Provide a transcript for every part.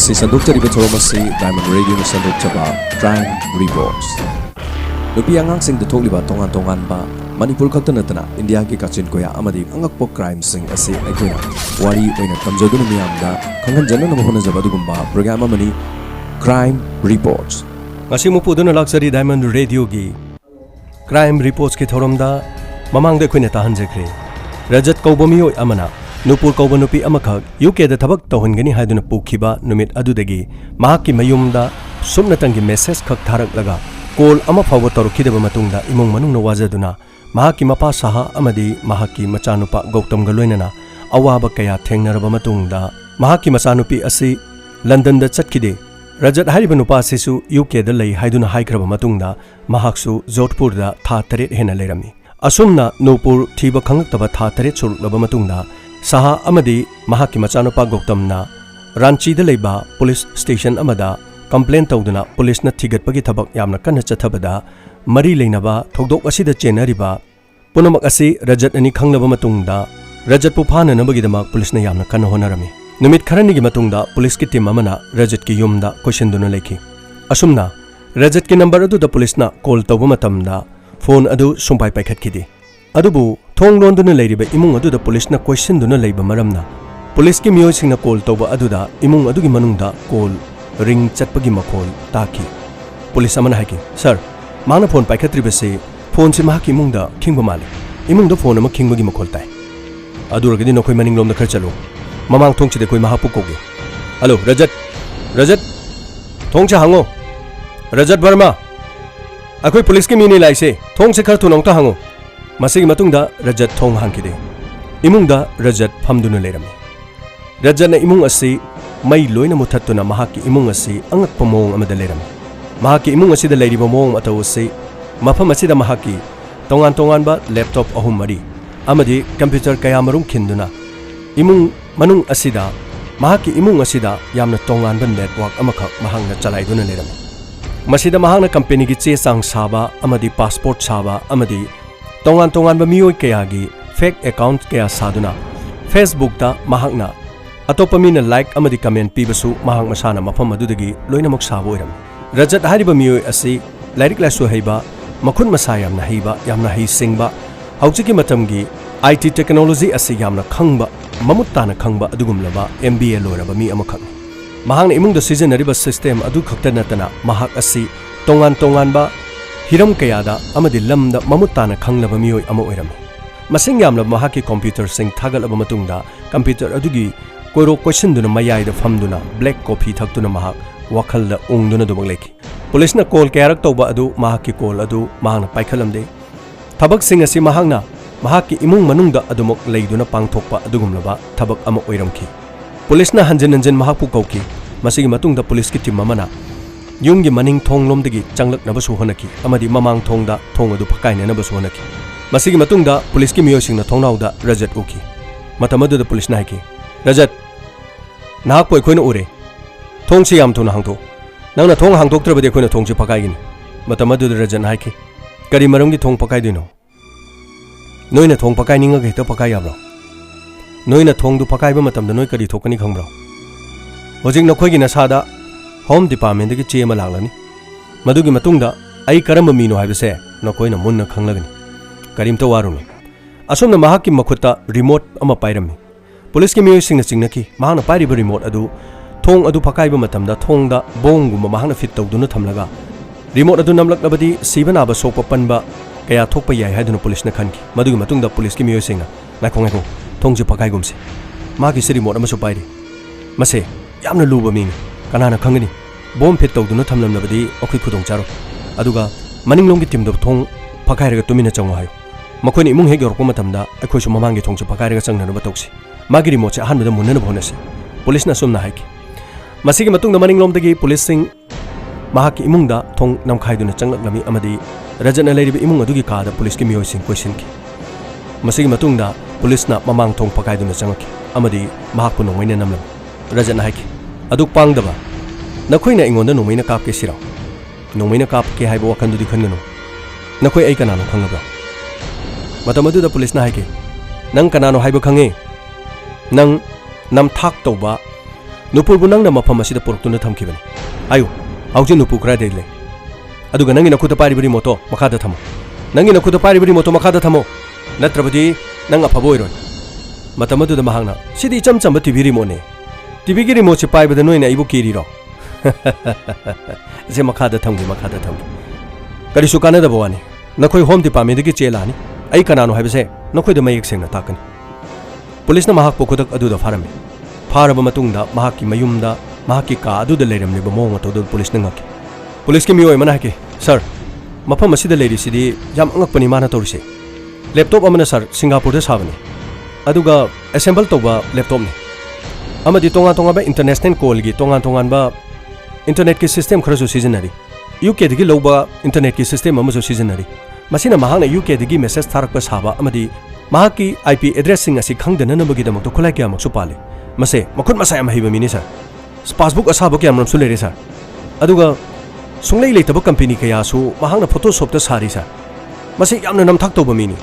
ngasi sandukjariba thoramasi Diamond Radio na sandukjaba Crime Reports. Nupi angangsing da thokliba tongan ba Manipur khakta natana India ki kachin koya amadi angakpo crime sing ase aikoina wari oina tamjaduna miyamda khanghanjana na honajaba dugumba program amani Crime Reports. ngasi mupuduna laksari Diamond Radio gi Crime Reports ki thoramda mamangda khoina tahanjekre Rajat Kaubamioi amana Nupur Kauba nupi amakak UK da thabak tawhangani haiduna pukhiba numit adudagi mahakki mayumda sumnatangi message khak tharak laga call ama fawa torukidaba matungda imong manungna wajaduna mahakki mapa saha amadi mahakki machanupa Gautam galoinana awaba kaya thengnaraba matungda mahakki machanupi asi London da chatkide Rajat hariba nupa sisu UK da lei haiduna haikraba matungda mahaksu Jodhpur da tha 3 hena lerami asumna Nupur thiba khangaktaba tha 3 suruklaba matungda Saha amadi mahakki machanupa Gautamna Ranchi da leiba police station amada complaint tawduna police na thigatpagi thabak yamna kanna chathabada mari leinaba thogdok asida chenariba punamak asi Rajat ani khanglaba matungda Rajat pu phana nabagi damak police na yamna kanna honarami numit kharani gi matungda police ki team amana Rajat ki yumda question duna lekhi asumna Rajat ki number adu da police na call tawba matamda phone adu sumpai paikhatkidi adubu thong londuna leiriba imung adu da police na question duna leiba maramna police ki miyoi singna call tawba adu da imung adu gi manungda call ring chatpagi makhol taki police amana haki sir mana phone paikhatriba se phone se mahaki imung da khingba mali imung da phone ama khingba gi makhol tai adu ragidi nokoi maning lom da khar chalo mamang thong chide koi mahapu koge hello Rajat thong cha hango Rajat Verma akoi police ki mini laise thong se khar thunong ta hango Masigi matungda Rajat thong hangkide imungda Rajat phamduna lerami Rajat na imung asi mai loina muthattuna mahaki imung asi angakpa mawong amada lerami mahaki imung asi da leiriba mawong ataw asi mafam asi da mahaki tongan ba laptop ahum mari amadi computer kaya marum khinduna imung manung asida mahaki imung asida yamna tongan ba network amakha mahangna chalaiduna lerami masida mahangna company gi che sang saba amadi passport saba amadi tongan ba miyoi kayagi fake account kaya saduna Facebook ta mahakna atopa mina like amadi comment pibasu mahang masana mafam adudagi loinamak sabo iram Rajat hariba miyoi asi lairik lasu heiba makhun masa yamna heiba yamna hei singba haujiki matamgi IT technology asi yamna khangba mamuttana khangba adugumlaba MBA loraba mi amakhak mahangna imungda seasonariba system adu khakta natana mahak asi tongan ba Hiram kayada amadi lamda mamuttana khanglaba miyoi ama oirami masing yamla mahaki computer sing thagalaba matungda computer adugi koiro question duna mayai da famduna black coffee thakduna mahak wakhalda ungduna dubak leki police na call kayarak tawba adu mahaki call adu mahangna paikhalamde thabak sing asi mahangna mahaki imung manungda adumok leiduna pangthokpa adugumlaba thabak ama oiramki police na hanjan mahakpu kauki masigi matungda police ki team amana Yunggi maning thong lomdagi changlak nabasu honaki amadi mamang thongda thong adu phakaina nabasu honaki masigi matungda police ki miyosingna thongnauda Rajat uki matamadu da police na haki Rajat nahak poi khoina ure thong si yam thuna hangtho nangna thong hangtoktrabadi khoina thong si phakaigini matamadu da Rajat haki kari maronggi thong phakai dino noina thong phakai ninga ge to phakai yabro noina thong du phakai ba matamda noi kari thokani khangbro hojing nokhoigi na sada Home Department ki chema laglani madugi matungda ai karamba mino haibase nokoina munna khanglagani karimta warunu asomna mahaki makhutta remote ama pairami police ki miyoi singna chingnaki mahana pairiba remote adu thong adu phakaiba matamda thongda bongguma mahana fit tawduna thamlaga remote adu namlaknabadi sibana ba sokpa panba kaya thokpa yai haiduna police na khanki madugi matungda police ki miyoi singna nakhongai ko thongje phakaigumse magi si remote ama so pairi mase yamna luba mini kanana khangani bom fit tawduna thamlamnabadi okhoi khudong charo aduga maninglonggi team do thong phakairaga tumina changwa hayo makhoni imung hek yorko matamda akhoi su mamangi thongchu phakairaga changnana batokse magi remote ahanbada munna bonasi police na somna haiki masigi matungda maninglomdagi police sing mahaki imungda thong namkhaiduna changlaknami amadi Rajana leiriba imung adugi kada police ki miyoi sing question ki masigi matungda police na mamang thong phakaiduna changaki amadi mahakpu nongmaina namlam Rajana haiki aduk pangdaba nakhoina ingonda nomaina kap ke sira nomaina kap ke haibo wakhandu di khangano nakhoi ai kanano khangaba matamadu da police na haike nang kanano haibo khange nang nam thak toba Nupur bu nang na mafam asida porktuna thamkibani ayu hauji nupu kra de le aduga nangi nakuta pari bari moto makada thamo nangi nakuta pari bari moto makada thamo natrabadi nang afabo iroi matamadu da mahangna sidi cham cham TV remote ne TV gi remote pai bada noi na ibu kiri ro je makada thamgi kari su kana da bawani nakhoi home department gi chela ni ai kanano haibase nakhoi da mayek sengna takani police na mahak pokudak adu da farame faraba matungda mahaki mayumda mahaki ka adu da leiram liba mo mato do police na ngaki police ki mioi mana ke sir mafam asida leiri sidi jam angak pani mana torise laptop amana sir Singapore da sabani aduga assemble toba laptop ni amadi tonga ba international call gi tonga ba internet ki system kharasu seasonary UK digi loba internet ki system amaso seasonary masina mahangna UK digi message tharak pa saba amadi mahaki IP addressing asi khangdana nabagi damak to khulai kya maksu pale mase makhut masai am hiba mini sir passbook asaba kya amram sulere sir aduga sunglei leitaba company kaya su mahangna photoshop ta sari sir mase yamna nam thak toba mini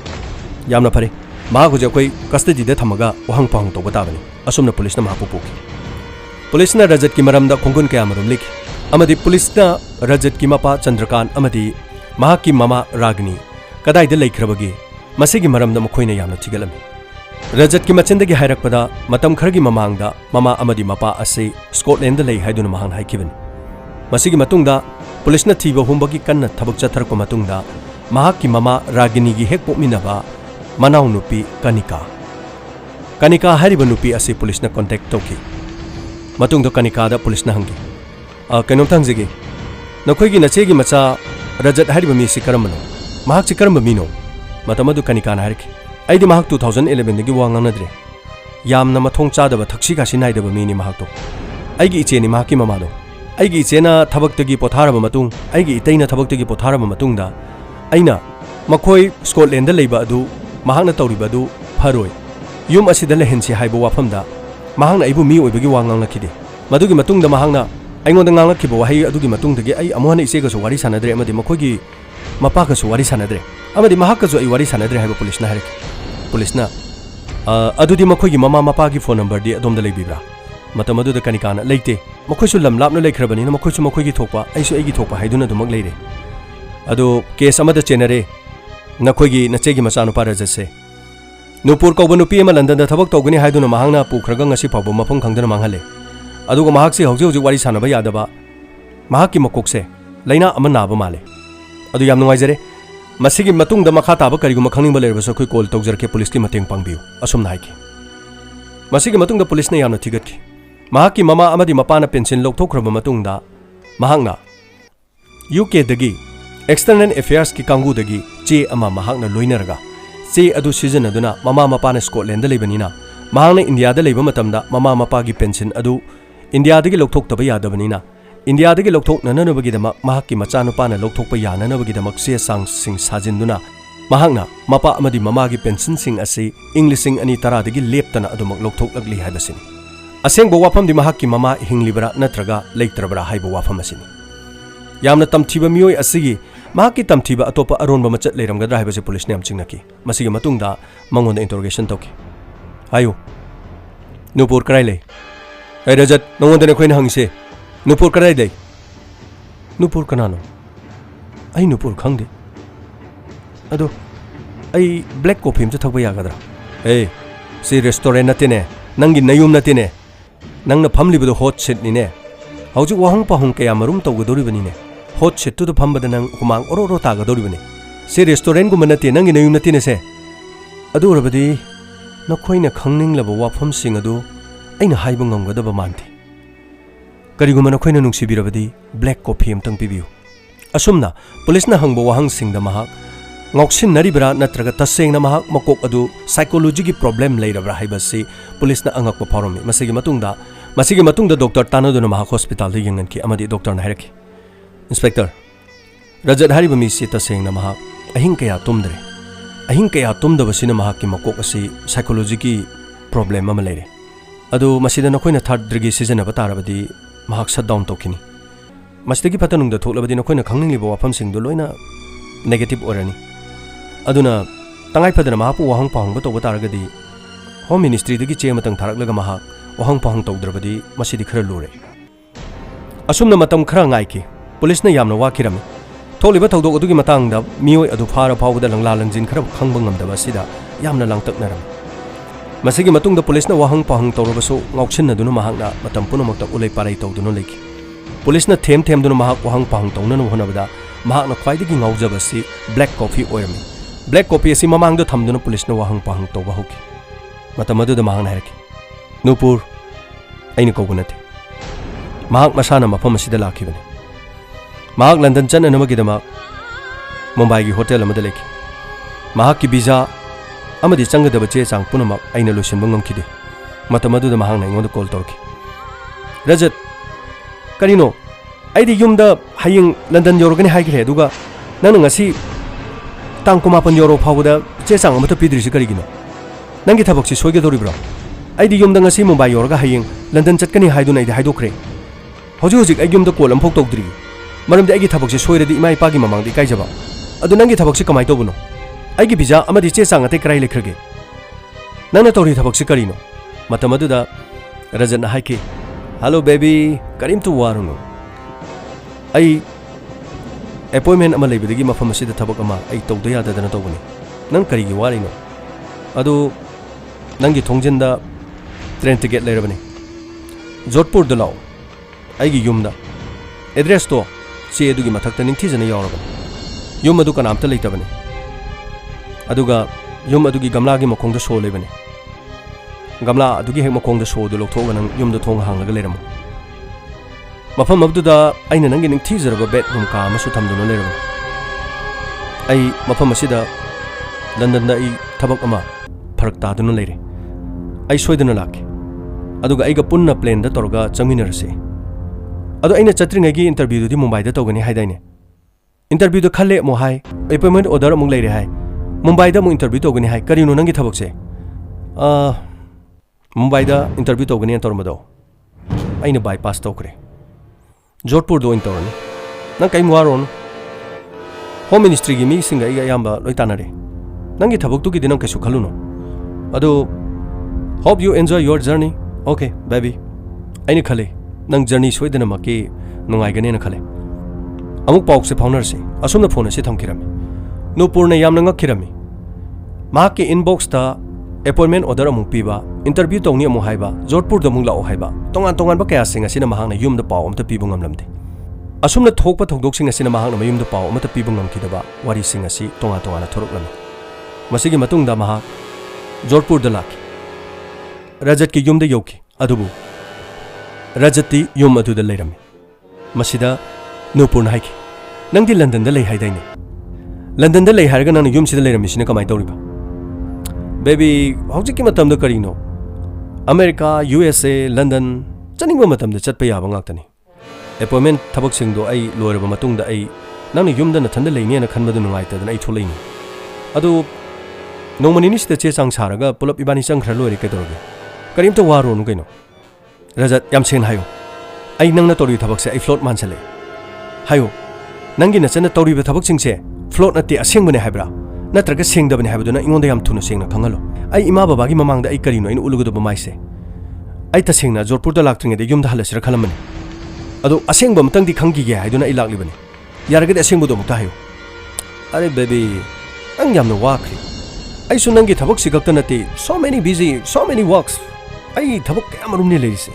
yamna phare maha je koi custody da thamaga wahang pang toba tabani asumna police na mahapu poki police na Rajat ki maramda khongun kya amarum likhi amadi police na Rajat ki mapa Chandrakant amadi mahaki mama Ragini kadai da laikhrabagi masigi maramda mkhoina yamna thigalami Rajat ki machindagi hairakpada matam khargi mamangda mama amadi mapa ase Scotland da lei haiduna mahang haikibani masigi matungda police na thiba humbagi kanna thabak chatharakpa matungda mahaki mama Ragini gi hek pokminaba manau nupi Kanika hariba nupi ase police na contact toki matungda Kanika da police na hangi kainom thangjigi nakhoi gi nachegi macha Rajat hariba mi si karamano mahak si karamba mino matamadu Kanika na harki aidi mahak 2011 dagi wang nadre yamna mathong chadaba thakshi ga sinaidaba mini mahak to aigi iche ni mahaki mamado aigi iche na thabak tagi potharaba matung aigi iteina thabak tagi potharaba matungda aina makhoi Scotland da leiba adu mahakna tawriba adu pharoi yum asida lehensi haiba wafamda mahakna ibu mi oibagi wangang lakhide madugi matungda mahakna aingonda ngang lakhiba wahai adugi matungdagi ai amuhana ise ga so wari sanadre amadi makhogi mapa ga so wari sanadre amadi mahak ga so ai wari sanadre haiba police na hariki police na adudi makhogi mama mapa gi phone number di adom da leibibra matam adu da Kanika na leite makhoi su lam lapna leikrabani na makhoi su makhogi thokpa ai su ai gi thokpa haiduna dumak leire adu case amada chenare nakhogi nachegi machanu Rajat se Nupur kauba nupi ama London da thabak tawgani haiduna mahangna pukhraga ngasi phawba mafam khangdana manghale aduga mahak se hauji wari sanaba yadaba mahak ki makok se laina ama naba male adu yam nungaijare masigi matungda makha taba kariguma khangning baler baso khoi call tawjarke police ki mateng pangbiu asum naiki masigi matungda police na yamna thigatki mahak ki mama amadi mapana pension lokthokraba matungda mahangna UK dagi external affairs ki kangu dagi che ama mahakna loinaraga che adu season aduna mama mapa na Scotland da leibanina mahangna India da leiba matamda mama mapa gi pension adu India dagi lokthok taba yadabanina India dagi lokthok nananabagi damak mahakki machanupa na lokthokpa yananabagi damak se sang sing sajinduna mahangna mapa amadi mama gi pension sing ase English ani tara dagi leptana adumak lokthok lagli haibasini asengba wafam di mahakki mama hinglibra natraga leitrabra haiba wafam asini yamna tamthiba mioi asigi mahaki tamthiba atopa aronba machat leiramgadra haibase police ne amchingnaki masigi matungda mangonda interrogation toki ayo Nupur karai lei ai Rajat nongonda ne khoina hangse Nupur karai lei Nupur kanano ai Nupur khangde ado ai black coffee amcha thakba yagadra si restaurant natine nangi nayum natine nangna phamlibudo hot seat ni ne hauji wahang pahung kaya marum tawgadori bani ne hot seat to phambada nang humang oro tagadori bani se restaurant gu manate nangi nayum natine se adu rabadi nakhoina khangning laba wafam sing adu aina haiba ngamgadaba mante kariguma nakhoina nungsibirabadi black coffee amtang pibiu asumna police na hangba wahang sing da mahak ngoksin naribra natraga taseng na mahak makok adu psychology gi problem leirabra haibasi police na angak pa pharomi masigi matungda doctor tanaduna mahak hospital de yangan ki amadi doctor na heraki inspector Rajat hariba mi si taseng na mahak ahing kaya tumda basina mahak ki makok asi psychology gi problem ama leire adu masida nakhoina third degree season aba tarabadi mahak shut down tokini masdagi patanung da thoklabadi nakhoina khangning liba wafam sing do loina negative orani aduna tangai padana mahapu wahang pahang ba toba taragadi home ministry dagi che matang tharaklaga mahak wahang pahang tawdrabadi masidi khara lure asumna matam khara ngaiki police na yamna wakirami tholiba thawdok adugi matangda mioi adu phara phawda langla langjin khara khangba ngamdaba sida yamna langtaknaram masigi matungda police na wahang pahang tawrabasu ngauksin aduna mahakna matam punamakta ulai parai tawduna leki police na them duna mahak wahang pahang tawna no honabada mahakna khwaidagi ngaujabasi black coffee oirami black coffee asi mamangda thamduna police na wahang pahang tawba hoki matam adu da mahakna herki Nupur aini kogunati mahak masana mafam asida lakhibani mahak London chan anamagidama Mumbai gi hotel amada leki mahak ki visa amadi changadaba che chang punamak aina losinba ngamkhide matam adu da mahak na ingonda call torki Rajat karino aidi yumda haying London yorogani haigre aduga nang ngasi tang kumapan yoro phawda che chang amata pidrisi karigino nangi thabaksi soige doribra aidi yumda ngasi Mumbai yorga haying London chatkani haiduna aidi haidokre hojik ai yumda call amphok tawdri maramdi aigi thabakse soiradi imai pagi mamangdi kaijaba adu nangi thabakse kamai tobuno aigi visa amadi che chang ate krai lekhrage nana tori thabakse karino matam aduda Rajat na haiki hello baby karim tu waruno ai appointment ama leibadagi mafam asida thabak ama ai tawda yadadana tawbani nang karigi warino adu nangi thongjinda train ticket leirabani Jodhpur da lao aigi yumda address to che adugi mathakta ningthijana yawrabani yum adu kanamta leitabani aduga yum adugi gamla gi makongda so lebani gamla adugi hek makongda so du lokthogana nang yumda thong hanglaga leiramu mafam abduda aina nangi ningthijaraba bedroom ka amasu thamduna leirabani ai mafam asida London da ai thabak ama pharak taduna leire ai soidana laki aduga aiga punna plane da torga changminarase adu aina chatringa gi interview di Mumbai da togani haidaine interview da khalle mo hai appointment order amung leire hai Mumbai da mu interview togani hai karino nangi thabakse Mumbai da interview togani antormado aina bypass tokre Jodhpur do intorni nang kai muaron home ministry gi mi singa iga yamba loitanare nangi thabak tu gi dinam kaisu khaluno adu hope you enjoy your journey okay baby aini khale nang journey soidana maki nungai gane na khale amuk pauk se phaunar se asumna phone se thamkirami Nupur na yamna ngakhirami mahaki inbox ta appointment order amuk piba interview tawni amu haiba Jodhpur da mung lao haiba tongan ba kaya singa sina mahang na yumda paw amta pibu ngamlamde asumna thokpa thokdok singa sina mahang na mayumda paw amta pibu ngamkhidaba wari singa si tonga na thoruklami masigi matungda mahak Jodhpur da laki Rajat ki yumda yoki adubu Rajati yum aduda leirami masida Nupur na haiki nangdi London da lei haidaine London da lei haraga nang yum sida leirami sina kamai tawriba baby hojiki matamda karino America USA London chaningba matamda chatpa yaba ngaktani appointment thabak singdo ai loiraba matungda ai nangni yumda na thanda leine na khanbadu nungai tadana ai tholeini adu nongmani ni sida che chang saraga pulap ibani changkhra loire kedoroge karimta waro nu kaino Rajat yam sen hayo ai nangna tori thabak se ai float mansale hayo nangi na chana tori be thabak singse float na te aseng bane haibra natraga sengda bane haibaduna ingonda yam thuna sengna khangalo ai ima baba gi mamang da ai karino in ulugudo ba maise ai ta sengna Jodhpur da laktringe de yum da halasira khalamani ado aseng ba matang di khangi ge haiduna ai lakli bane yaraga de aseng bu do mukta hayo are baby ang yam no wakri ai su nangi thabak sigakta nate so many works ai thabak kaya marum ne leise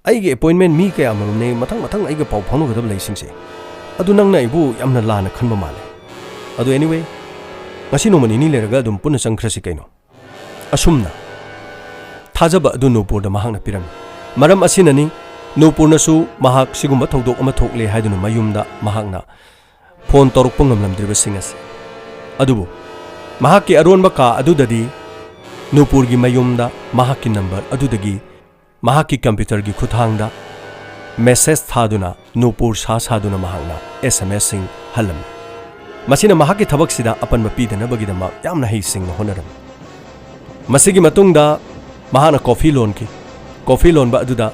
ai ge appointment mi kaya marum ne matang ai ge pau phanu gadab leisingse adu nang nai bu yamna lana khanba male adu anyway ngasi no mani ni leraga dum punna changkhrasi kaino asumna thajaba adu Nupur da mahang na piram maram asinani Nupur na su mahak sigumba thodok ama thokle haiduna mayumda mahakna phone toruk pangam driba singase adubu mahaki aron baka adudadi Nupur gi mayumda mahaki number adudagi mahaki computer gi khuthangda message thaduna Nupur saduna mahangna SMS sing halam masina mahaki thabak sida apan mapi dana bagidama yamna hei sing honaram masigi matungda mahana coffee loan ba aduda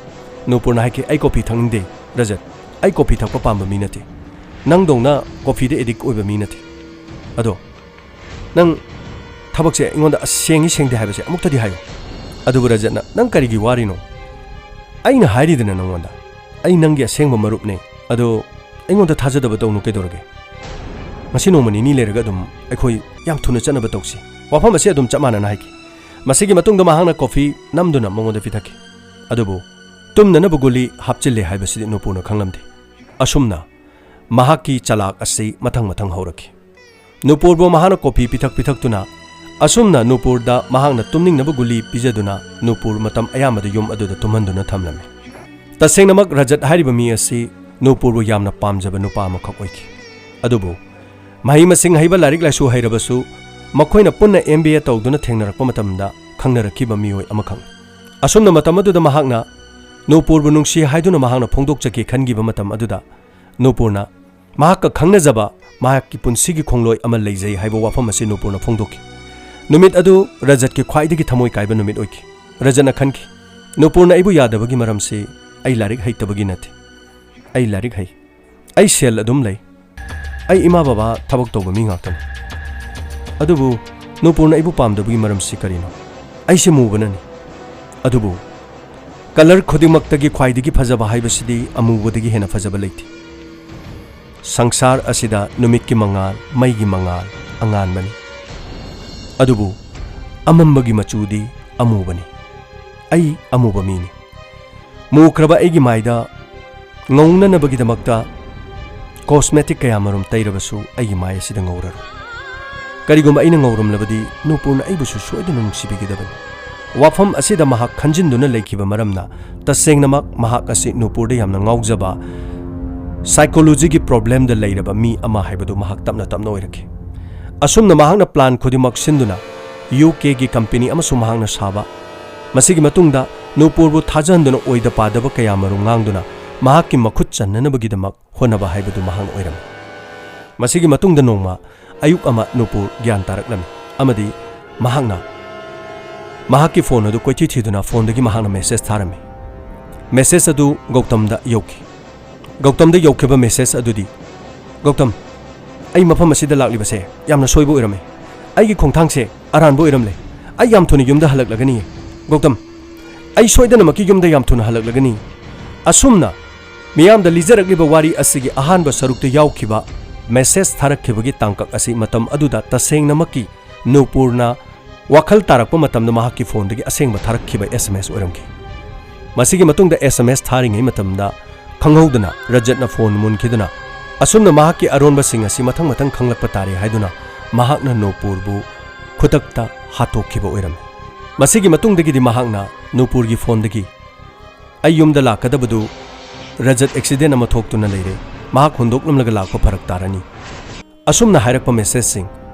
Nupur na haiki ai coffee thangde Rajat ai coffee thakpa pamba mi nati nang dongna coffee de edik oiba mi nati ado nang thabak se ingonda sengi sengde haibase amuktadi hayo adu Rajat na nang karigi warino ꯑꯩꯅ ꯍꯥꯏꯔꯤꯗꯅ ꯅꯉꯣꯟꯗ ꯑꯩ ꯅꯪꯒꯤ ꯑꯁꯦꯡꯕ ꯃꯔꯨꯞꯅꯦ ꯑꯗꯣ ꯑꯩꯉꯣꯟꯗ ꯊꯥꯖꯗꯕ ꯇꯧꯅꯨ ꯀꯩꯗꯧꯔꯒꯦ ꯉꯁꯤ ꯅꯣꯡꯃ ꯅꯤꯅꯤ ꯂꯩꯔꯒ ꯑꯗꯨꯝ ꯑꯩꯈꯣꯏ ꯌꯥꯝ ꯊꯨꯅ ꯆꯠꯅꯕ ꯇꯧꯁꯤ ꯋꯥꯐꯝ ꯑꯁꯤ ꯑꯗꯨꯝ ꯆꯞ ꯃꯥꯟꯅꯅ ꯍꯥꯏꯈꯤ ꯃꯁꯤꯒꯤ ꯃꯇꯨꯡꯗ ꯃꯍꯥꯛꯅ ꯀꯣꯐꯤ ꯅꯝꯗꯨꯅ ꯃꯉꯣꯟꯗ ꯄꯤꯊꯛꯈꯤ ꯑꯗꯨꯕꯨ ꯇꯨꯝꯅꯅꯕ ꯒꯨꯂꯤ ꯍꯥꯞꯆꯤꯜꯂꯦ ꯍꯥꯏꯕꯁꯤꯗꯤ ꯅꯨꯄꯨꯔꯅ ꯈꯪꯂꯝꯗꯦ ꯑꯁꯨꯝꯅ ꯃꯍꯥꯛꯀꯤ ꯆꯂꯥꯛ ꯑꯁꯤ ꯃꯊꯪ ꯍꯧꯔꯛꯈꯤ ꯅꯨꯄꯨꯔꯕꯨ ꯃꯍꯥꯛꯅ ꯀꯣꯐꯤ ꯄꯤꯊꯛꯇꯨꯅ ꯑꯁꯨꯝꯅ ꯅꯨꯄꯨꯔꯗ ꯃꯍꯥꯛꯅ ꯇꯨꯝꯅꯤꯡꯅꯕ ꯒꯨꯂꯤ ꯄꯤꯖꯗꯨꯅ ꯅꯨꯄꯨꯔ ꯃꯇꯝ ꯑꯌꯥꯝꯕꯗ ꯌꯨꯝ ꯑꯗꯨꯗ ꯇꯨꯝꯍꯟꯗꯨꯅ ꯊꯝꯂꯝꯃꯤ ꯇꯁꯦꯡꯅꯃꯛ ꯔꯖꯠ ꯍꯥꯏꯔꯤꯕ ꯃꯤ ꯑꯁꯤ ꯅꯨꯄꯨꯔꯕꯨ ꯌꯥꯝꯅ ꯄꯥꯝꯖꯕ ꯅꯨꯄꯥ ꯑꯃꯈꯛ ꯑꯣꯏꯈꯤ ꯑꯗꯨꯕꯨ ꯃꯍꯩ ꯃꯁꯤꯡ ꯍꯩꯕ ꯂꯥꯏꯔꯤꯛ ꯂꯥꯏꯁꯨ ꯍꯩꯔꯕꯁꯨ ꯃꯈꯣꯏꯅ ꯄꯨꯟꯅ MBA ꯇꯧꯗꯨꯅ ꯊꯦꯡꯅꯔꯛꯄ ꯃꯇꯝꯗ ꯈꯪꯅꯔꯛꯈꯤꯕ ꯃꯤꯑꯣꯏ ꯑꯃꯈꯛ ꯑꯁꯨꯝꯅ ꯃꯇꯝ ꯑꯗꯨꯗ ꯃꯍꯥꯛꯅ ꯅꯨꯄꯨꯔꯕꯨ ꯅꯨꯡꯁꯤ ꯍꯥꯏꯗꯨꯅ ꯃꯍꯥꯛꯅ ꯐꯣꯡꯗꯣꯛꯆꯒꯦ ꯈꯟꯈꯤꯕ ꯃꯇꯝ ꯑꯗꯨꯗ ꯅꯨꯄꯨꯔꯅ ꯃꯍꯥꯛꯀ ꯈꯪꯅꯖꯕ ꯃꯍꯥꯛꯀꯤ ꯄꯨꯟꯁꯤꯒꯤ ꯈꯣꯡꯂꯣꯏ ꯑꯃ ꯂꯩꯖꯩ ꯍꯥꯏꯕ ꯋꯥꯐꯝ ꯑꯁꯤ ꯅꯨꯄꯨꯔꯅ ꯐꯣꯡꯗꯣꯛꯈꯤ ꯅꯨꯃꯤꯠ ꯑꯗꯨ ꯔꯖꯠꯀꯤ ꯈ꯭ꯋꯥꯏꯗꯒꯤ ꯊꯃꯣꯏ ꯀꯥꯏꯕ ꯅꯨꯃꯤꯠ ꯑꯣꯏꯈꯤ ꯔꯖꯠꯅ ꯈꯟꯈꯤ ꯅꯨꯄꯨꯔꯅ ꯑꯩꯕꯨ ꯌꯥꯗꯕꯒꯤ ꯃꯔꯝꯁꯤ ꯑꯩ ꯂꯥꯏꯔꯤꯛ ꯍꯩꯇꯕꯒꯤ ꯅꯠꯇꯦ ꯑꯩ ꯂꯥꯏꯔꯤꯛ ꯍꯩ ꯑꯩ ꯁꯦꯜ ꯑꯗꯨꯝ ꯂꯩ ꯑꯩ ꯏꯃꯥ ꯕꯕꯥ ꯊꯕꯛ ꯇꯧꯕ ꯃꯤ ꯉꯥꯛꯇꯅꯤ ꯑꯗꯨꯕꯨ ꯅꯨꯄꯨꯔꯅ ꯑꯩꯕꯨ ꯄꯥꯝꯗꯕꯒꯤ ꯃꯔꯝꯁꯤ ꯀꯔꯤꯅꯣ ꯑꯩꯁꯦ ꯃꯨꯕꯅꯅꯤ ꯑꯗꯨꯕꯨ ꯀꯂꯔ ꯈꯨꯗꯤꯡꯃꯛꯇꯒꯤ ꯈ꯭ꯋꯥꯏꯗꯒꯤ ꯐꯖꯕ ꯍꯥꯏꯕꯁꯤꯗꯤ ꯑꯃꯨꯕꯗꯒꯤ ꯍꯦꯟꯅ ꯐꯖꯕ ꯂꯩꯇꯦ ꯁꯪꯁꯥꯔ ꯑꯁꯤꯗ ꯅꯨꯃꯤꯠꯀꯤ ꯃꯉꯥꯜ ꯃꯩꯒꯤ ꯃꯉꯥꯜ ꯑꯉꯥꯟꯕꯅꯤ ꯑꯗꯨꯕꯨ ꯑꯃꯝꯕꯒꯤ ꯃꯆꯨꯗꯤ ꯑꯃꯨꯕꯅꯤ ꯑꯩ ꯑꯃꯨꯕ ꯃꯤꯅꯤ ꯃꯨꯈ꯭ꯔꯕ ꯑꯩꯒꯤ ꯃꯥꯏꯗ ꯉꯧꯅꯅꯕꯒꯤꯗꯃꯛꯇ ꯀꯣꯁꯃꯦꯇꯤꯛ ꯀꯌꯥꯃꯔꯨꯝ ꯇꯩꯔꯕꯁꯨ ꯑꯩꯒꯤ ꯃꯥꯏ ꯑꯁꯤꯗ ꯉꯧꯔꯔꯣꯏ ꯀꯔꯤꯒꯨꯝꯕ ꯑꯩꯅ ꯉꯧꯔꯝꯂꯕꯗꯤ ꯅꯨꯄꯨꯔꯅ ꯑꯩꯕꯨꯁꯨ ꯁꯣꯏꯗꯅ ꯅꯨꯡꯁꯤꯕꯤꯒꯗꯕꯅꯤ ꯋꯥꯐꯝ ꯑꯁꯤꯗ ꯃꯍꯥꯛ ꯈꯟꯖꯤꯟꯗꯨꯅ ꯂꯩꯈꯤꯕ ꯃꯔꯝꯅ ꯇꯁꯦꯡꯅꯃꯛ ꯃꯍꯥꯛ ꯑꯁꯤ ꯅꯨꯄꯨꯔꯗ ꯌꯥꯝꯅ ꯉꯥꯎꯖꯕ ꯁꯥꯏꯀꯣꯂꯣꯖꯤꯒꯤ ꯄ꯭ꯔꯣꯕ꯭ꯂꯦꯝꯗ ꯂꯩꯔꯕ ꯃꯤ ꯑꯃ ꯍꯥꯏꯕꯗꯨ ꯃꯍꯥꯛ ꯇꯞꯅ ꯑꯣꯏꯔꯛꯈꯤ ꯑꯁꯨꯝꯅ ꯃꯍꯥꯛꯅ ꯄ꯭ꯂꯥꯟ ꯈꯨꯗꯤꯡꯃꯛ ꯁꯤꯟꯗꯨꯅ UKꯒꯤ ꯀꯝꯄꯦꯅꯤ ꯑꯃꯁꯨ ꯃꯍꯥꯛꯅ ꯁꯥꯕ ꯃꯁꯤꯒꯤ ꯃꯇꯨꯡꯗ ꯅꯨꯄꯨꯔꯕꯨ ꯊꯥꯖꯍꯟꯗꯨꯅ ꯑꯣꯏꯗ ꯄꯥꯗꯕ ꯀꯌꯥꯃꯔꯨꯝ ꯉꯥꯡꯗꯨꯅ ꯃꯍꯥꯛꯀꯤ ꯃꯈꯨꯠ ꯆꯟꯅꯅꯕꯒꯤꯗꯃꯛ ꯍꯣꯠꯅꯕ ꯍꯥꯏꯕꯗꯨ ꯃꯍꯥꯛꯅ ꯑꯣꯏꯔꯝꯃꯤ ꯃꯁꯤꯒꯤ ꯃꯇꯨꯡꯗ ꯅꯣꯡꯃ ꯑꯌꯨꯛ ꯑꯃ ꯅꯨꯄꯨꯔ ꯒ꯭ꯌꯥꯟ ꯇꯥꯔꯛꯂꯝꯃꯤ ꯑꯃꯗꯤ ꯃꯍꯥꯛꯅ ꯃꯍꯥꯛꯀꯤ ꯐꯣꯟ ꯑꯗꯨ ꯀꯣꯏꯊꯤ ꯊꯤꯗꯨꯅ ꯐꯣꯟꯗꯒꯤ ꯃꯍꯥꯛꯅ ꯃꯦꯁꯦꯖ ꯊꯥꯔꯝꯃꯤ ꯃꯦꯁꯦꯖ ꯑꯗꯨ ꯒꯧꯇꯝꯗ ꯌꯧꯈꯤ ꯒꯧꯇꯝꯗ ꯌꯧꯈꯤꯕ ꯃꯦꯁꯦꯖ ꯑꯗꯨꯗꯤ ꯒꯧꯇꯝ ꯑꯩ ꯃꯐꯝ ꯑꯁꯤꯗ ꯂꯥꯛꯂꯤꯕꯁꯦ ꯌꯥꯝꯅ ꯁꯣꯏꯕ ꯑꯣꯏꯔꯝꯃꯦ ꯑꯩꯒꯤ ꯈꯣꯡꯊꯥꯡꯁꯦ ꯑꯔꯥꯟꯕ ꯑꯣꯏꯔꯝꯂꯦ ꯑꯩ ꯌꯥꯝ ꯊꯨꯅ ꯌꯨꯝꯗ ꯍꯜꯂꯛꯂꯒꯅꯤ ꯒꯧꯇꯝ ꯑꯩ ꯁꯣꯏꯗꯅꯃꯛꯀꯤ ꯌꯨꯝꯗ ꯌꯥꯝ ꯊꯨꯅ ꯍꯜꯂꯛꯂꯒꯅꯤ ꯑꯁꯨꯝꯅ ꯃꯤꯌꯥꯝꯗ ꯂꯤꯖꯔꯛꯂꯤꯕ ꯋꯥꯔꯤ ꯑꯁꯤꯒꯤ ꯑꯍꯥꯟꯕ ꯁꯔꯨꯛꯇ ꯌꯥꯎꯈꯤꯕ ꯃꯦꯁꯦꯖ ꯊꯥꯔꯛꯈꯤꯕꯒꯤ ꯇꯥꯡꯀꯛ ꯑꯁꯤ ꯃꯇꯝ ꯑꯗꯨꯗ ꯇꯁꯦꯡꯅꯃꯛꯀꯤ ꯅꯨꯄꯨꯔꯅ ꯋꯥꯈꯜ ꯇꯥꯔꯛꯄ ꯃꯇꯝꯗ ꯃꯍꯥꯛꯀꯤ ꯐꯣꯟꯗꯒꯤ ꯑꯁꯦꯡꯕ ꯊꯥꯔꯛꯈꯤꯕ SMS ꯑꯣꯏꯔꯝꯈꯤ ꯃꯁꯤꯒꯤ ꯃꯇꯨꯡꯗ SMS ꯊꯥꯔꯤꯉꯩ ꯃꯇꯝꯗ ꯈꯪꯍꯧꯗꯅ ꯔꯖꯠꯅ ꯐꯣꯟ ꯃꯨꯟꯈꯤꯗꯨꯅ ꯑꯁꯨꯝꯅ ꯃꯍꯥꯛꯀꯤ ꯑꯔꯣꯟꯕꯁꯤꯡ ꯑꯁꯤ ꯃꯊꯪ ꯈꯪꯂꯛꯄ ꯇꯥꯔꯦ ꯍꯥꯏꯗꯨꯅ ꯃꯍꯥꯛꯅ ꯅꯨꯄꯨꯔꯕꯨ ꯈꯨꯗꯛꯇ ꯍꯥꯠꯇꯣꯛꯈꯤꯕ ꯑꯣꯏꯔꯝꯃꯤ ꯃꯁꯤꯒꯤ ꯃꯇꯨꯡꯗꯒꯤꯗꯤ ꯃꯍꯥꯛꯅ ꯅꯨꯄꯨꯔꯒꯤ ꯐꯣꯟꯗꯒꯤ ꯑꯩ ꯌꯨꯝꯗ ꯂꯥꯛꯀꯗꯕꯗꯨ ꯔꯖꯠ ꯑꯦꯛꯁꯤꯗꯦꯟ ꯑꯃ ꯊꯣꯛꯇꯨꯅ ꯂꯩꯔꯦ ꯃꯍꯥꯛ ꯍꯨꯟꯗꯣꯛꯂꯝꯂꯒ ꯂꯥꯛꯄ ꯐꯔꯛ ꯇꯥꯔꯅꯤ ꯑꯁꯨꯝꯅ ꯍꯥꯏꯔꯛꯄ ꯃꯦꯁꯦꯖꯁꯤꯡ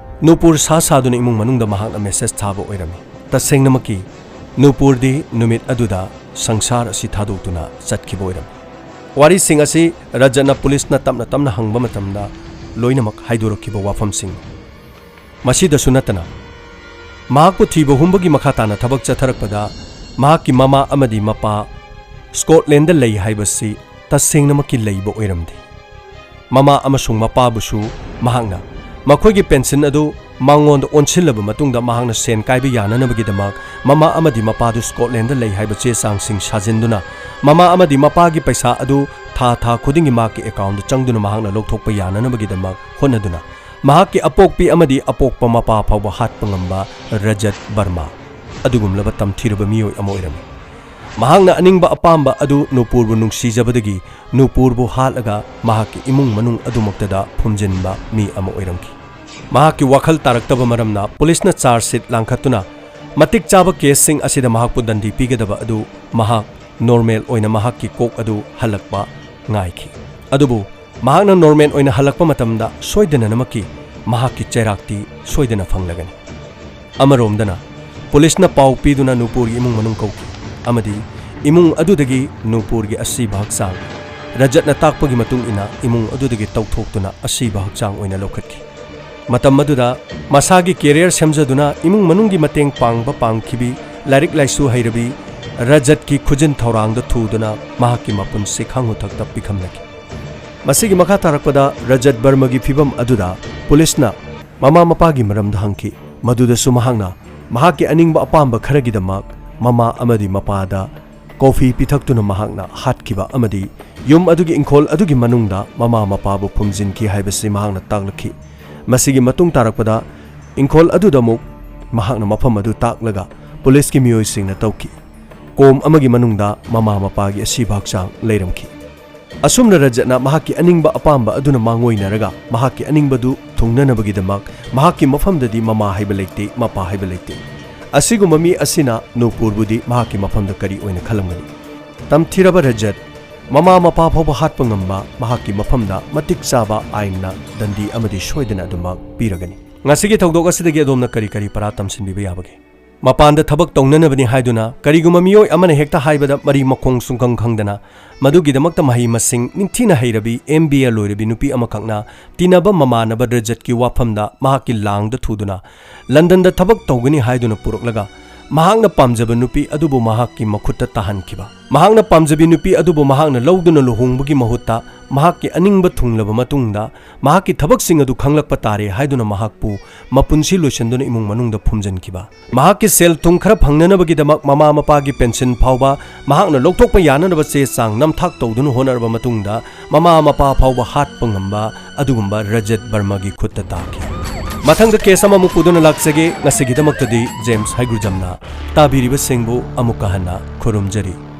ꯅꯨꯄꯨꯔ ꯁꯥꯗꯨꯅ ꯏꯃꯨꯡ ꯃꯅꯨꯡꯗ ꯃꯍꯥꯛꯅ ꯃꯦꯁꯦꯖ ꯊꯥꯕ ꯑꯣꯏꯔꯝꯃꯤ ꯇꯁꯦꯡꯅꯃꯛꯀꯤ ꯅꯨꯄꯨꯔꯗꯤ ꯅꯨꯃꯤꯠ ꯑꯗꯨꯗ ꯁꯪꯁꯥꯔ ꯑꯁꯤ ꯊꯥꯗꯣꯛꯇꯨꯅ ꯆꯠꯈꯤꯕ ꯑꯣꯏꯔꯝꯃꯤ ꯋꯥꯔꯤꯁꯤꯡ ꯑꯁꯤ ꯔꯖꯠꯅ ꯄꯨꯂꯤꯁꯅ ꯇꯞꯅ ꯍꯪꯕ ꯃꯇꯝꯗ ꯂꯣꯏꯅꯃꯛ ꯍꯥꯏꯗꯣꯔꯛꯈꯤꯕ ꯋꯥꯐꯝꯁꯤꯡ ꯃꯁꯤꯗꯁꯨ ꯅꯠꯇꯅ ꯃꯍꯥꯛꯄꯨ ꯊꯤꯕ ꯍꯨꯝꯕꯒꯤ ꯃꯈꯥ ꯇꯥꯅ ꯊꯕꯛ ꯆꯠꯊꯔꯛꯄꯗ ꯃꯍꯥꯛꯀꯤ ꯃꯃꯥ ꯑꯃꯗꯤ ꯃꯄꯥ ꯁ꯭ꯀꯣꯠꯂꯦꯟꯗ ꯂꯩ ꯍꯥꯏꯕꯁꯤ ꯇꯁꯦꯡꯅꯃꯛꯀꯤ ꯂꯩꯕ ꯑꯣꯏꯔꯝꯗꯦ ꯃꯃꯥ ꯑꯃꯁꯨꯡ ꯃꯄꯥꯕꯨꯁꯨ ꯃꯍꯥꯛꯅ ꯃꯈꯣꯏꯒꯤ ꯄꯦꯟꯁꯤꯟ ꯑꯗꯨ ꯃꯉꯣꯟꯗ ꯑꯣꯟꯁꯤꯜꯂꯕ ꯃꯇꯨꯡꯗ ꯃꯍꯥꯛꯅ ꯁꯦꯟ ꯀꯥꯏꯕ ꯌꯥꯅꯅꯕꯒꯤꯗꯃꯛ ꯃꯃꯥ ꯑꯃꯗꯤ ꯃꯄꯥꯗꯨ ꯁ꯭ꯀꯣꯠꯂꯦꯟꯗ ꯂꯩ ꯍꯥꯏꯕ ꯆꯦ ꯆꯥꯡꯁꯤꯡ ꯁꯥꯖꯤꯟꯗꯨꯅ ꯃꯃꯥ ꯑꯃꯗꯤ ꯃꯄꯥꯒꯤ ꯄꯩꯁꯥ ꯑꯗꯨ ꯊꯥ ꯈꯨꯗꯤꯡꯒꯤ ꯃꯍꯥꯛꯀꯤ ꯑꯦꯀꯥꯎꯟꯗ ꯆꯪꯗꯨꯅ ꯃꯍꯥꯛꯅ ꯂꯧꯊꯣꯛꯄ ꯌꯥꯅꯅꯕꯒꯤꯗꯃꯛ ꯍꯣꯠꯅꯗꯨꯅ ꯃꯍꯥꯛꯀꯤ ꯑꯄꯣꯛꯄꯤ ꯑꯃꯗꯤ ꯑꯄꯣꯛꯄ ꯃꯄꯥ ꯐꯥꯎꯕ ꯍꯥꯠꯄ ꯉꯝꯕ ꯔꯖꯠ ꯕꯔꯃꯥ ꯑꯗꯨꯒꯨꯝꯂꯕ ꯇꯝꯊꯤꯔꯕ ꯃꯤꯑꯣꯏ ꯑꯃ ꯑꯣꯏꯔꯝꯃꯤ ꯃꯍꯥꯛꯅ ꯑꯅꯤꯡꯕ ꯑꯄꯥꯝꯕ ꯑꯗꯨ ꯅꯨꯄꯨꯔꯕꯨ ꯅꯨꯡꯁꯤꯖꯕꯗꯒꯤ ꯅꯨꯄꯨꯔꯕꯨ ꯍꯥꯠꯂꯒ ꯃꯍꯥꯛꯀꯤ ꯏꯃꯨꯡ ꯃꯅꯨꯡ ꯑꯗꯨꯃꯛꯇꯗ ꯐꯨꯝꯖꯤꯟꯕ ꯃꯤ ꯑꯃ ꯑꯣꯏꯔꯝꯈꯤ ꯃꯍꯥꯛꯀꯤ ꯋꯥꯈꯜ ꯇꯥꯔꯛꯇꯕ ꯃꯔꯝꯅ ꯄꯨꯂꯤꯁꯅ ꯆꯥꯔꯖ ꯁꯤꯠ ꯂꯥꯡꯈꯠꯇꯨꯅ ꯃꯇꯤꯛ ꯆꯥꯕ ꯀꯦꯁꯁꯤꯡ ꯑꯁꯤꯗ ꯃꯍꯥꯛꯄꯨ ꯗꯟꯗꯤ ꯄꯤꯒꯗꯕ ꯑꯗꯨ ꯃꯍꯥꯛ ꯅꯣꯔꯃꯦꯜ ꯑꯣꯏꯅ ꯃꯍꯥꯛꯀꯤ ꯀꯣꯛ ꯑꯗꯨ ꯍꯜꯂꯛꯄ ꯉꯥꯏꯈꯤ ꯑꯗꯨꯕꯨ ꯃꯍꯥꯛꯅ ꯅꯣꯔꯃꯦꯜ ꯑꯣꯏꯅ ꯍꯜꯂꯛꯄ ꯃꯇꯝꯗ ꯁꯣꯏꯗꯅꯃꯛꯀꯤ ꯃꯍꯥꯛꯀꯤ ꯆꯩꯔꯥꯛꯇꯤ ꯁꯣꯏꯗꯅ ꯐꯪꯂꯒꯅꯤ ꯑꯃꯔꯣꯝꯗꯅ ꯄꯨꯂꯤꯁꯅ ꯄꯥꯎ ꯄꯤꯗꯨꯅ ꯅꯨꯄꯨꯔꯒꯤ ꯏꯃꯨꯡ ꯃꯅꯨꯡ ꯀꯧꯈꯤ ꯑꯃꯗꯤ ꯏꯃꯨꯡ ꯑꯗꯨꯗꯒꯤ ꯅꯨꯄꯨꯔꯒꯤ ꯑꯁꯤꯕ ꯍꯛꯆꯥꯡ ꯔꯖꯠꯅ ꯇꯥꯛꯄꯒꯤ ꯃꯇꯨꯡ ꯏꯟꯅ ꯏꯃꯨꯡ ꯑꯗꯨꯗꯒꯤ ꯇꯧꯊꯣꯛꯇꯨꯅ ꯑꯁꯤꯕ ꯍꯛꯆꯥꯡ ꯑꯣꯏꯅ ꯂꯧꯈꯠꯈꯤ ꯃꯇꯝ ꯑꯗꯨꯗ ꯃꯁꯥꯒꯤ ꯀꯦꯔꯤꯌꯔ ꯁꯦꯝꯖꯗꯨꯅ ꯏꯃꯨꯡ ꯃꯅꯨꯡꯒꯤ ꯃꯇꯦꯡ ꯄꯥꯡꯈꯤꯕꯤ ꯂꯥꯏꯔꯤꯛ ꯂꯥꯏꯁꯨ ꯍꯩꯔꯕꯤ ꯔꯖꯠꯀꯤ ꯈꯨꯖꯤꯟ ꯊꯧꯔꯥꯡꯗ ꯊꯨꯗꯨꯅ ꯃꯍꯥꯛꯀꯤ ꯃꯄꯨꯟꯁꯤ ꯈꯥꯡꯉꯨꯊꯛꯇ ꯄꯤꯈꯝꯅꯈꯤ ꯃꯁꯤꯒꯤ ꯃꯈꯥ ꯇꯥꯔꯛꯄꯗ ꯔꯖꯠ ꯕꯔꯃꯥꯒꯤ ꯐꯤꯚꯝ ꯑꯗꯨꯗ ꯄꯨꯂꯤꯁꯅ ꯃꯃꯥ ꯃꯄꯥꯒꯤ ꯃꯔꯝꯗ ꯍꯪꯈꯤ ꯃꯗꯨꯗꯁꯨ ꯃꯍꯥꯛꯅ ꯃꯍꯥꯛꯀꯤ ꯑꯅꯤꯡꯕ ꯑꯄꯥꯝꯕ ꯈꯔꯒꯤꯗꯃꯛ ꯃꯃꯥ ꯑꯃꯗꯤ ꯃꯄꯥꯗ ꯀꯣꯐꯤ ꯄꯤꯊꯛꯇꯨꯅ ꯃꯍꯥꯛꯅ ꯍꯥꯠꯈꯤꯕ ꯑꯃꯗꯤ ꯌꯨꯝ ꯑꯗꯨꯒꯤ ꯏꯪꯈꯣꯜ ꯑꯗꯨꯒꯤ ꯃꯅꯨꯡꯗ ꯃꯃꯥ ꯃꯄꯥꯕꯨ ꯐꯨꯝꯖꯤꯟꯈꯤ ꯍꯥꯏꯕꯁꯤ ꯃꯍꯥꯛꯅ ꯇꯥꯛꯂꯛꯈꯤ꯫ ꯃꯁꯤꯒꯤ ꯃꯇꯨꯡ ꯇꯥꯔꯛꯄꯗ ꯏꯪꯈꯣꯜ ꯑꯗꯨꯗ ꯑꯃꯨꯛ ꯃꯍꯥꯛꯅ ꯃꯐꯝ ꯑꯗꯨ ꯇꯥꯛꯂꯒ ꯄꯨꯂꯤꯁꯀꯤ ꯃꯤꯑꯣꯏꯁꯤꯡꯅ ꯇꯧꯈꯤ꯫ ꯀꯣꯝ ꯑꯃꯒꯤ ꯃꯅꯨꯡꯗ ꯃꯃꯥ ꯃꯄꯥꯒꯤ ꯑꯁꯤꯕ ꯍꯛꯆꯥꯡ ꯂꯩꯔꯝꯈꯤ꯫ ꯑꯁꯨꯝꯅ ꯔꯖꯠꯅ ꯃꯍꯥꯛꯀꯤ ꯑꯅꯤꯡꯕ ꯑꯄꯥꯝꯕ ꯑꯗꯨꯅ ꯃꯥꯡꯑꯣꯏꯅꯔꯒ ꯃꯍꯥꯛꯀꯤ ꯑꯅꯤꯡꯕꯗꯨ ꯊꯨꯡꯅꯅꯕꯒꯤꯗꯃꯛ ꯃꯍꯥꯛꯀꯤ ꯃꯐꯝꯗꯗꯤ ꯃꯃꯥ ꯍꯥꯏꯕ ꯂꯩꯇꯦ, ꯃꯄꯥ ꯍꯥꯏꯕ ꯂꯩꯇꯦ꯫ ꯑꯁꯤꯒꯨꯝꯕ ꯃꯤ ꯑꯁꯤꯅ ꯅꯨꯄꯨꯔꯕꯨꯗꯤ ꯃꯍꯥꯛꯀꯤ ꯃꯐꯝꯗ ꯀꯔꯤ ꯑꯣꯏꯅ ꯈꯜꯂꯝꯒꯅꯤ? ꯇꯝꯊꯤꯔꯕ ꯔꯖꯠ ꯃꯃꯥ ꯃꯄꯥ ꯐꯥꯎꯕ ꯍꯥꯠꯄ ꯉꯝꯕ ꯃꯍꯥꯛꯀꯤ ꯃꯐꯝꯗ ꯃꯇꯤꯛ ꯆꯥꯕ ꯑꯥꯏꯟꯅ ꯗꯟꯗꯤ ꯑꯃꯗꯤ ꯁꯣꯏꯗꯅ ꯑꯗꯨꯃꯛ ꯄꯤꯔꯒꯅꯤ꯫ ꯉꯁꯤꯒꯤ ꯊꯧꯗꯣꯛ ꯑꯁꯤꯗꯒꯤ ꯑꯗꯣꯝꯅ ꯀꯔꯤ ꯄꯔꯥ ꯇꯝꯁꯤꯟꯕꯤꯕ ꯌꯥꯕꯒꯦ? ꯃꯄꯥꯟꯗ ꯊꯕꯛ ꯇꯧꯅꯅꯕꯅꯤ ꯍꯥꯏꯗꯨꯅ ꯀꯔꯤꯒꯨꯝꯕ ꯃꯤꯑꯣꯏ ꯑꯃꯅ ꯍꯦꯛꯇ ꯍꯥꯏꯕꯗ ꯃꯔꯤ ꯃꯈꯣꯡ ꯁꯨꯡꯈꯪ ꯈꯪꯗꯅ ꯃꯗꯨꯒꯤꯗꯃꯛꯇ ꯃꯍꯩ ꯃꯁꯤꯡ ꯅꯤꯡꯊꯤꯅ ꯍꯩꯔꯕꯤ MBA ꯂꯣꯏꯔꯕꯤ ꯅꯨꯄꯤ ꯑꯃꯈꯛꯅ ꯇꯤꯟꯅꯕ ꯃꯃꯥꯟꯅꯕ ꯔꯖꯠꯀꯤ ꯋꯥꯐꯝꯗ ꯃꯍꯥꯛꯀꯤ ꯂꯥꯡꯗ ꯊꯨꯗꯨꯅ ꯂꯟꯗꯟꯗ ꯊꯕꯛ ꯇꯧꯒꯅꯤ ꯍꯥꯏꯗꯨꯅ ꯄꯨꯔꯛꯂꯒ ꯃꯍꯥꯛꯅ ꯄꯥꯝꯖꯕ ꯅꯨꯄꯤ ꯑꯗꯨꯕꯨ ꯃꯍꯥꯛꯀꯤ ꯃꯈꯨꯠꯇ ꯇꯥꯍꯟꯈꯤꯕ꯫ ꯃꯍꯥꯛꯅ ꯄꯥꯝꯖꯕꯤ ꯅꯨꯄꯤ ꯑꯗꯨꯕꯨ ꯃꯍꯥꯛꯅ ꯂꯧꯗꯨꯅ ꯂꯨꯍꯣꯡꯕꯒꯤ ꯃꯍꯨꯠꯇ ꯃꯍꯥꯛꯀꯤ ꯑꯅꯤꯡꯕ ꯊꯨꯡꯂꯕ ꯃꯇꯨꯡꯗ ꯃꯍꯥꯛꯀꯤ ꯊꯕꯛꯁꯤꯡ ꯑꯗꯨ ꯈꯪꯂꯛꯄ ꯇꯥꯔꯦ ꯍꯥꯏꯗꯨꯅ ꯃꯍꯥꯛꯄꯨ ꯃꯄꯨꯟꯁꯤ ꯂꯣꯏꯁꯤꯟꯗꯨꯅ ꯏꯃꯨꯡ ꯃꯅꯨꯡꯗ ꯐꯨꯝꯖꯤꯟꯈꯤꯕ꯫ ꯃꯍꯥꯛꯀꯤ ꯁꯦꯜ ꯊꯨꯝ ꯈꯔ ꯐꯪꯅꯅꯕꯒꯤꯗꯃꯛ ꯃꯃꯥ ꯃꯄꯥꯒꯤ ꯄꯦꯟꯁꯤꯟ ꯐꯥꯎꯕ ꯃꯍꯥꯛꯅ ꯂꯧꯊꯣꯛꯄ ꯌꯥꯅꯅꯕ ꯆꯦ ꯆꯥꯡ ꯅꯝꯊꯥꯛ ꯇꯧꯗꯨꯅ ꯍꯣꯠꯅꯔꯕ ꯃꯇꯨꯡꯗ ꯃꯃꯥ ꯃꯄꯥ ꯐꯥꯎꯕ ꯍꯥꯠꯄ ꯉꯝꯕ ꯑꯗꯨꯒꯨꯝꯕ ꯔꯖꯠ ꯕꯔꯃꯥꯒꯤ ꯈꯨꯠꯇ ꯇꯥꯈꯤ꯫ ꯃꯊꯪꯗ ꯀꯦꯁ ꯑꯃꯃꯨꯛ ꯄꯨꯗꯨꯅ ꯂꯥꯛꯆꯒꯦ꯫ ꯉꯁꯤꯒꯤꯗꯃꯛꯇꯗꯤ ꯖꯦꯝꯁ ꯍꯩꯒ꯭ꯔꯨꯖꯝꯅ ꯇꯥꯕꯤꯔꯤꯕꯁꯤꯡꯕꯨ ꯑꯃꯨꯛꯀ ꯍꯟꯅ ꯈꯨꯔꯨꯝꯖꯔꯤ꯫